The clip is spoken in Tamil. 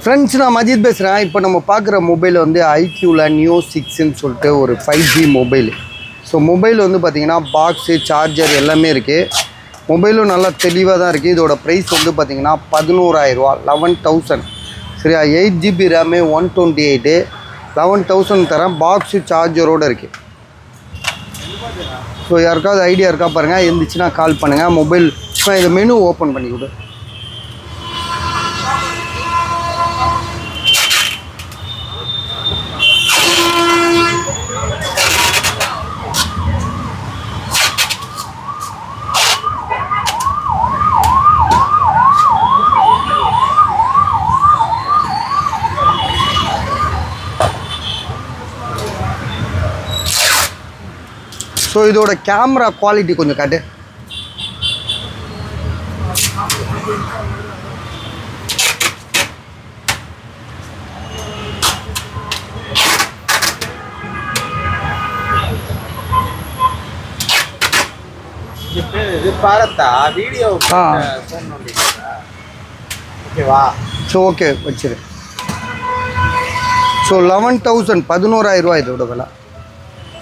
ஃப்ரெண்ட்ஸ், நான் மஜித் பேசுகிறேன். இப்போ நம்ம பார்க்குற மொபைல் வந்து ஐக்யூவில் நியோ 6ன்னு சொல்லிட்டு ஒரு 5G மொபைல். ஸோ மொபைல் வந்து பார்த்திங்கன்னா பாக்ஸு, சார்ஜர் எல்லாமே இருக்குது. மொபைலும் நல்லா தெளிவாக தான் இருக்குது. இதோட ப்ரைஸ் வந்து பார்த்திங்கன்னா 11,000 11,000. சரியா? 8GB ரேமு, 128 11,000 தரேன். பாக்ஸு சார்ஜரோடு இருக்குது. ஸோ யாருக்காவது ஐடியா இருக்கா பாருங்கள், இருந்துச்சுன்னா கால் பண்ணுங்கள். மொபைல் இதை மெனு ஓப்பன் பண்ணி கொடு. ஸோ இதோட கேமரா குவாலிட்டி கொஞ்சம் காட்டு. இது பாரத்தா வீடியோ ஓகேவா? ஸோ ஓகே வச்சிரு. ஸோ 11,000 11,000 இதோட விலை.